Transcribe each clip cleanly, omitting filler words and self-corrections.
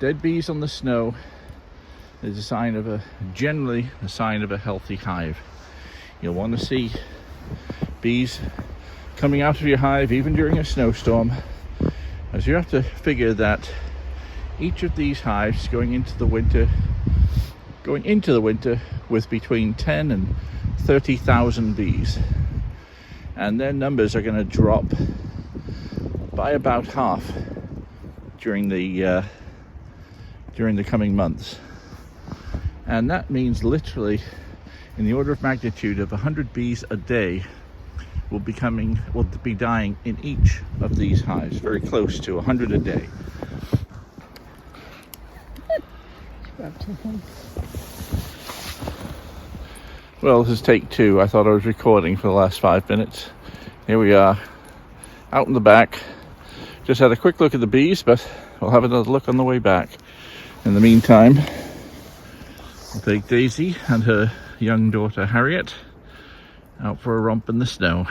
Dead bees on the snow is generally a sign of a healthy hive. You'll want to see bees coming out of your hive even during a snowstorm, as you have to figure that each of these hives going into the winter with between 10 and 30,000 bees, and their numbers are going to drop by about half during the coming months. And that means literally in the order of magnitude of 100 bees a day will be dying in each of these hives, very close to 100 a day. Well, this is take two. I thought I was recording for the last 5 minutes. Here we are, out in the back. Just had a quick look at the bees, but we'll have another look on the way back. In the meantime, we'll take Daisy and her young daughter Harriet out for a romp in the snow.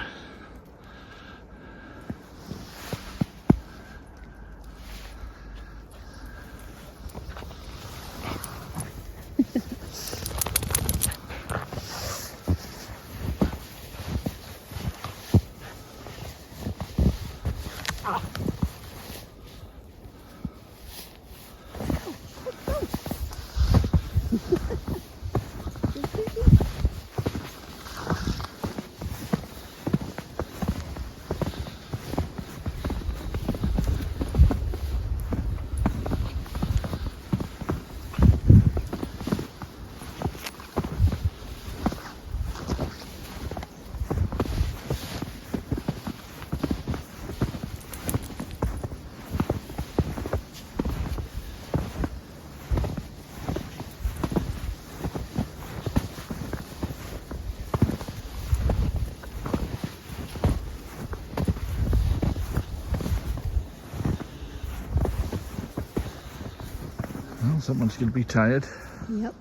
Well, someone's going to be tired. Yep.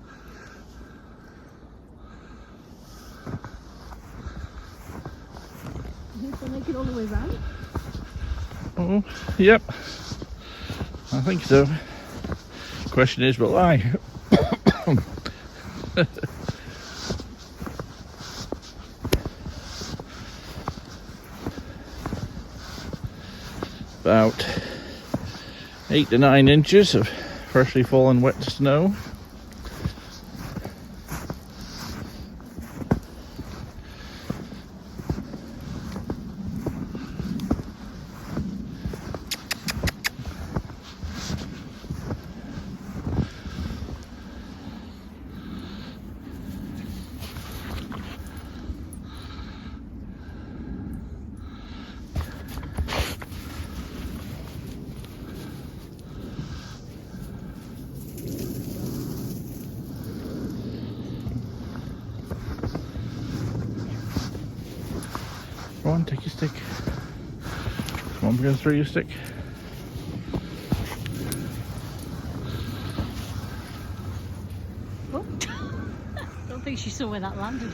You think they'll make it all the way around? Oh, yep. I think so. Question is, will I? About 8 to 9 inches of freshly fallen wet snow. Come on, take your stick. Come on, we're going to throw your stick. Oh. Don't think she saw where that landed.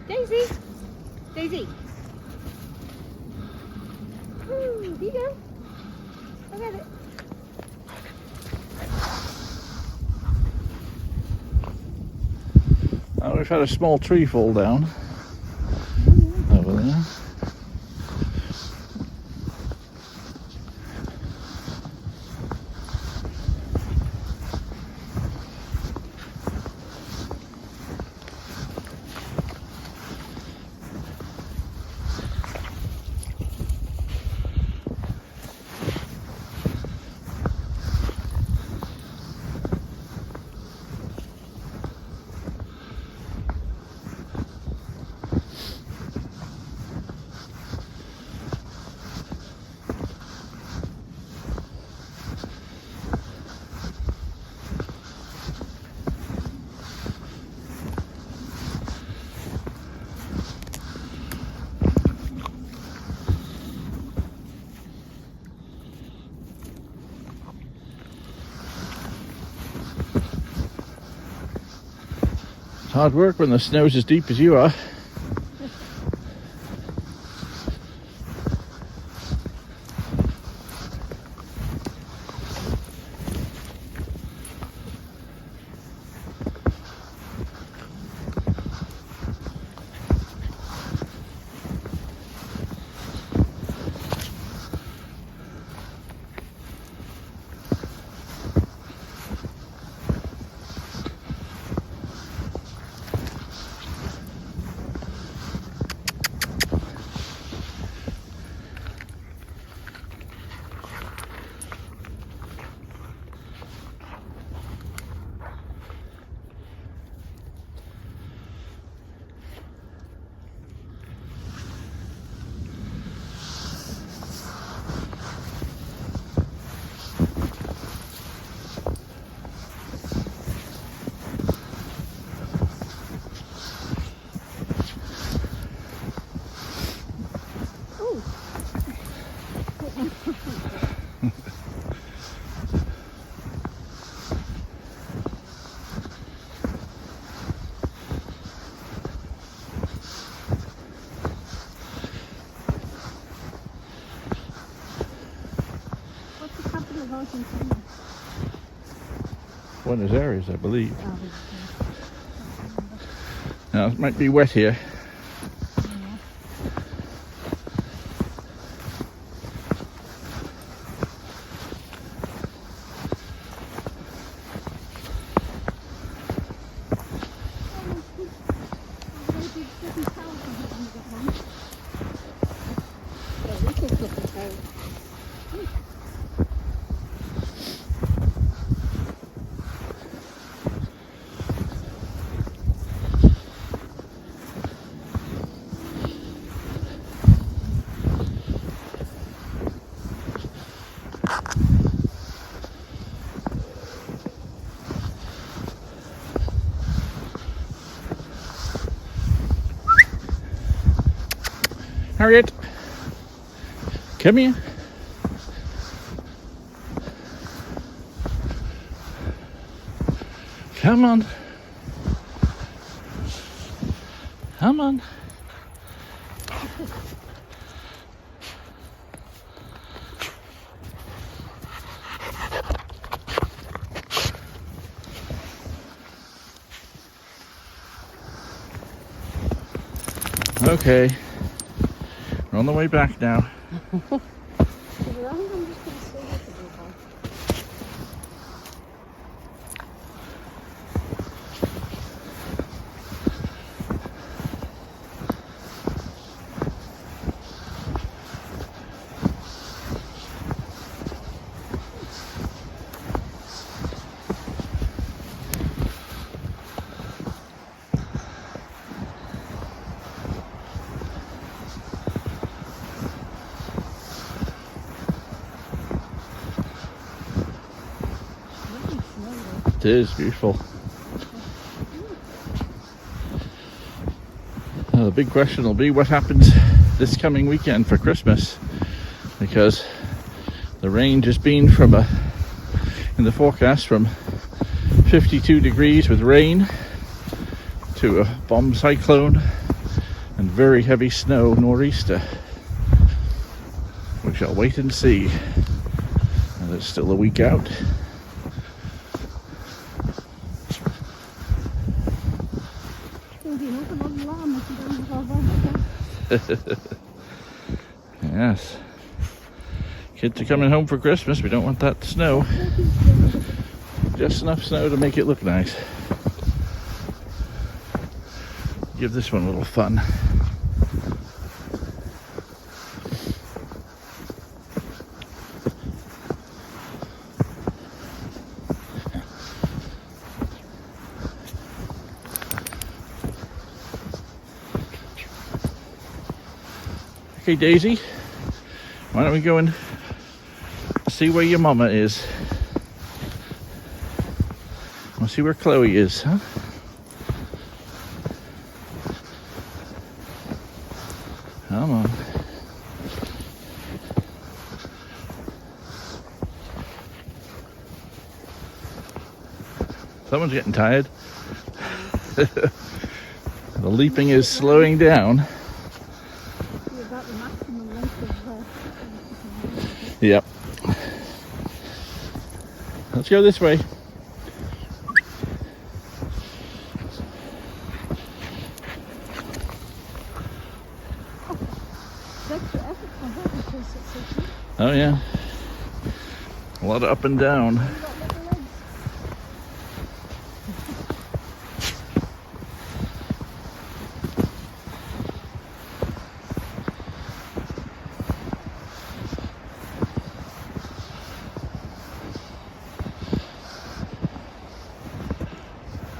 Daisy! Daisy! Ooh, here you go. Look at it. We've had a small tree fall down over there. Hard work when the snow's as deep as you are. Buenos Aires, I believe. Now, it might be wet here. Harriet, come here. Come on. Come on. Okay. We're on the way back now. It is beautiful. The big question will be what happens this coming weekend for Christmas, because the range has been from in the forecast from 52 degrees with rain to a bomb cyclone and very heavy snow nor'easter. We shall wait and see. And it's still a week out. Yes. Kids are coming home for Christmas. We don't want that snow. Just enough snow to make it look nice. Give this one a little fun. Okay, Daisy, why don't we go and see where your mama is? We'll see where Chloe is, huh? Come on. Someone's getting tired. The leaping is slowing down. You're about the maximum length of Yep. Let's go this way. extra effort for her because it's so cheap. Oh yeah. A lot of up and down. You've got little legs.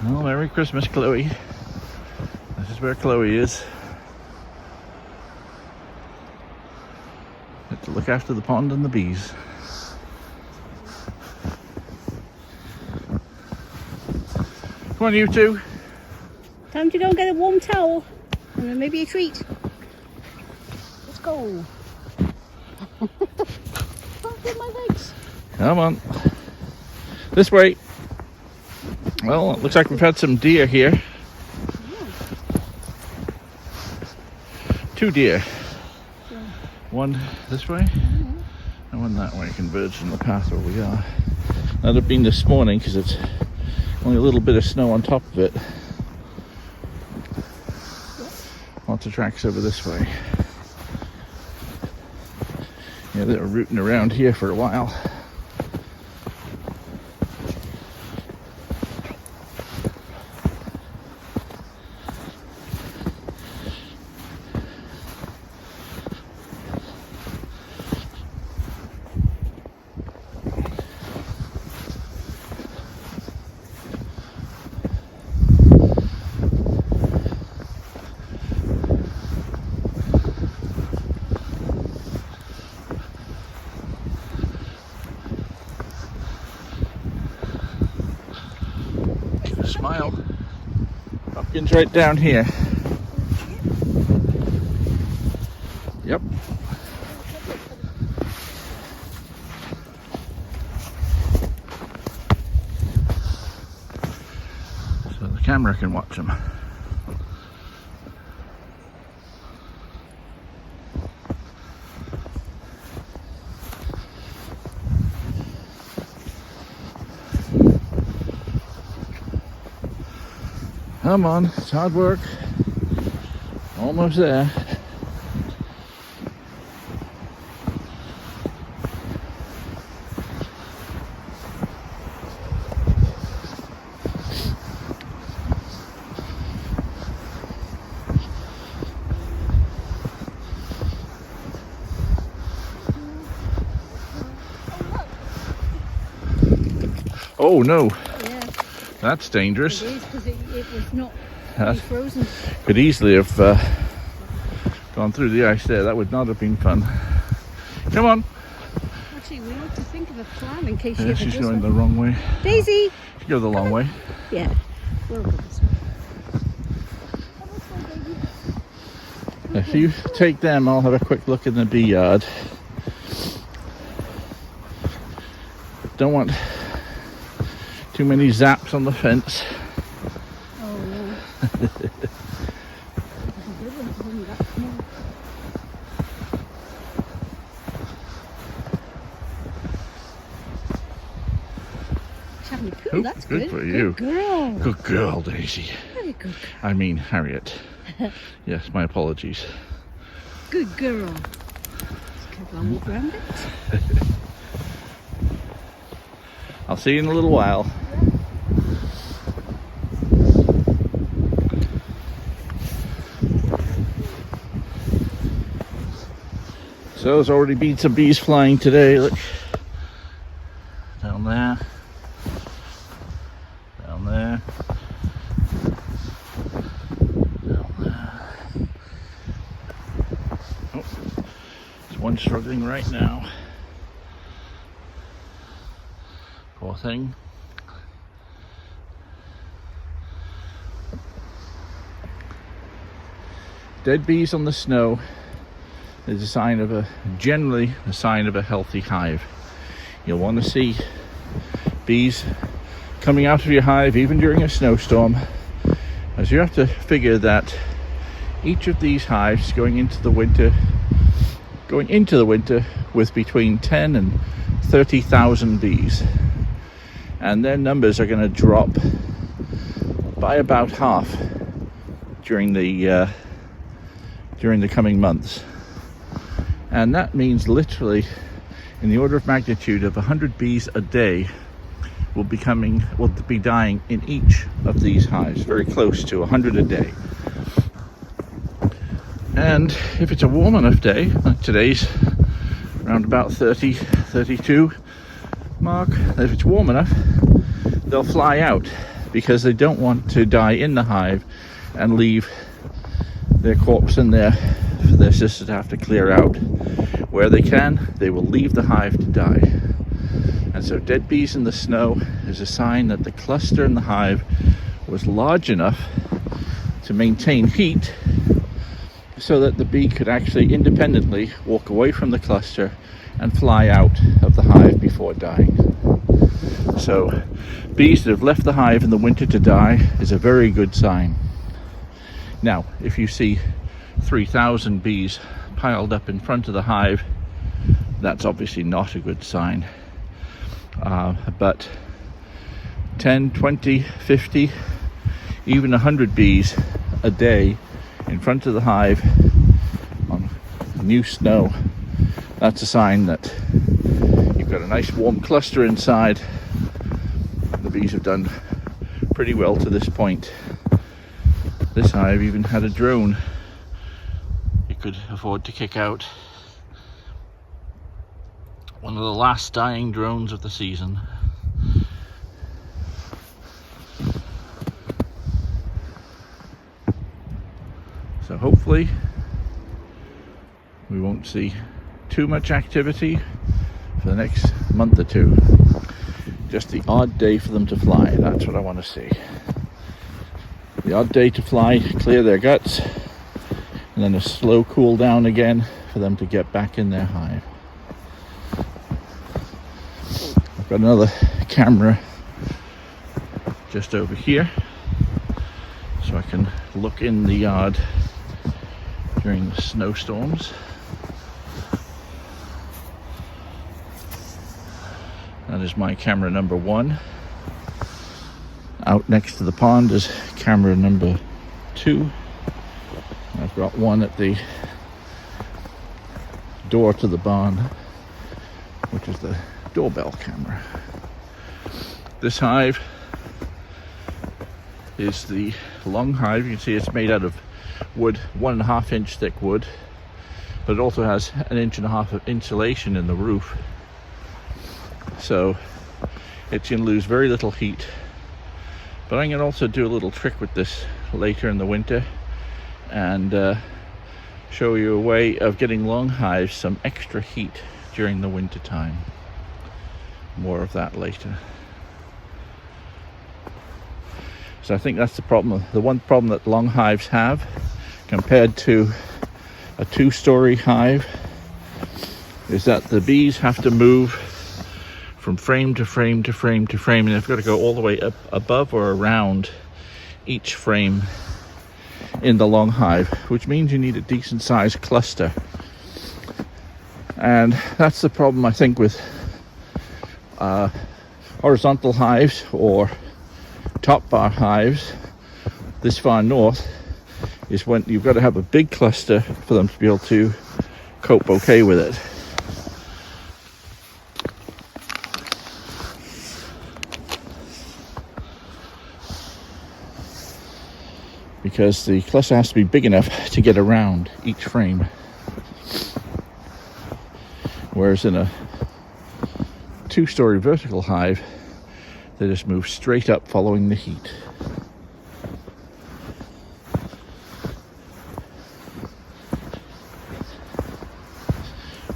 Well, Merry Christmas, Chloe. This is where Chloe is. Have to look after the pond and the bees. Come on, you two. Time to go and get a warm towel and then maybe a treat. Let's go. Can't feel my legs. Come on. This way. Well, it looks like we've had some deer here. Two deer. One this way and one that way, converged in the path where we are. That'd have been this morning because it's only a little bit of snow on top of it. Lots of tracks over this way. Yeah, they were rooting around here for a while. Smile. Pumpkin's right down here. Yep. So the camera can watch them. Come on, it's hard work. Almost there. Oh no. Yeah. That's dangerous. It is because it was not That frozen. could easily have gone through the ice there. That would not have been fun. Come on. Actually, we ought to think of a plan in case she Yeah, ever she's does going that. the wrong way. Daisy! She go the long way. Yeah, we'll go this way. If you take them, I'll have a quick look in the bee yard. Don't want too many zaps on the fence. Oh, yeah. It's a good one to bring that small. She's having a poo, Oh, that's good good. for you. Good girl. Good girl, Daisy. Very good. I mean, Harriet. Yes, my apologies. Good girl. Let's go and walk around it. I'll see you in a little while. So there's already been some bees flying today. Look. Down there. Down there. Down there. Oh, there's one struggling right now. Poor thing. Dead bees on the snow is a sign of generally a sign of a healthy hive. You'll want to see bees coming out of your hive even during a snowstorm So you have to figure that each of these hives going into the winter with between 10 and 30,000 bees, and their numbers are going to drop by about half during the coming months. And that means literally in the order of magnitude of 100 bees a day will be dying in each of these hives, very close to 100 a day. And if it's a warm enough day, like today's around about 30, 32 mark, if it's warm enough, they'll fly out because they don't want to die in the hive and leave their corpse in there for their sister to have to clear out. Where they can, they will leave the hive to die. And so dead bees in the snow is a sign that the cluster in the hive was large enough to maintain heat so that the bee could actually independently walk away from the cluster and fly out of the hive before dying. So bees that have left the hive in the winter to die is a very good sign. Now, if you see 3,000 bees piled up in front of the hive, that's obviously not a good sign. But 10, 20, 50, even 100 bees a day in front of the hive on new snow, that's a sign that you've got a nice warm cluster inside. The bees have done pretty well to this point. This hive even had a drone you could afford to kick out. One of the last dying drones of the season. So hopefully we won't see too much activity for the next month or two. Just the odd day for them to fly, that's what I want to see. The odd day to fly, clear their guts, and then a slow cool down again for them to get back in their hive. I've got another camera just over here so I can look in the yard during the snowstorms. That is my camera number 1. Out next to the pond is camera number 2. I've got one at the door to the barn, which is the doorbell camera. This hive is the long hive. You can see it's made out of wood, 1.5 inch thick wood, but it also has 1.5 inches of insulation in the roof, so it's going to lose very little heat. But I'm going to also do a little trick with this later in the winter and show you a way of getting long hives some extra heat during the winter time. More of that later. So I think that's the problem. The one problem that long hives have compared to a 2-story hive is that the bees have to move from frame to frame to frame to frame, and they've got to go all the way up above or around each frame in the long hive, which means you need a decent sized cluster. And that's the problem, I think, with horizontal hives or top bar hives this far north, is when you've got to have a big cluster for them to be able to cope okay with it. Because the cluster has to be big enough to get around each frame. Whereas in a 2-story vertical hive, they just move straight up following the heat.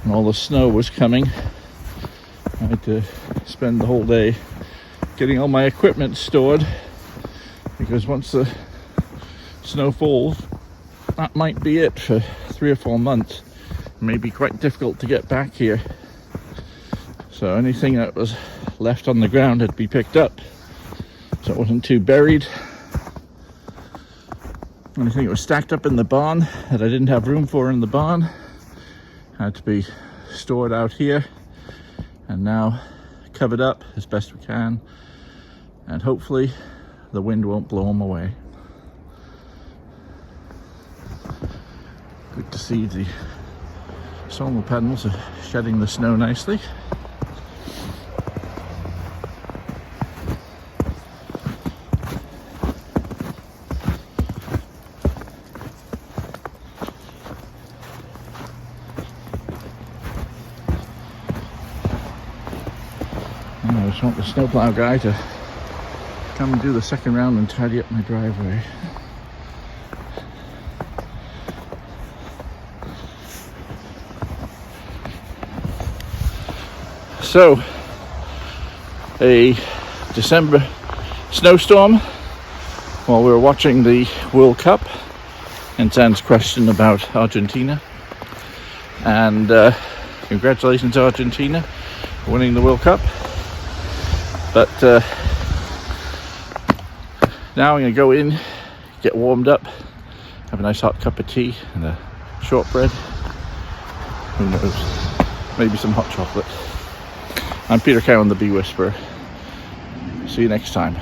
When all the snow was coming, I had to spend the whole day getting all my equipment stored, because once the snow falls, that might be it for 3 or 4 months. It may be quite difficult to get back here. So anything that was left on the ground had to be picked up, so it wasn't too buried. Anything that was stacked up in the barn that I didn't have room for in the barn had to be stored out here, and now covered up as best we can, and hopefully the wind won't blow them away. Good to see the solar panels are shedding the snow nicely. I just want the snowplow guy to come and do the second round and tidy up my driveway. So, a December snowstorm while we were watching the World Cup, and Dan's question about Argentina. And congratulations Argentina for winning the World Cup. But now I'm going to go in, get warmed up, have a nice hot cup of tea and a shortbread. Who knows? Maybe some hot chocolate. I'm Peter Cowan, the Bee Whisperer. See you next time.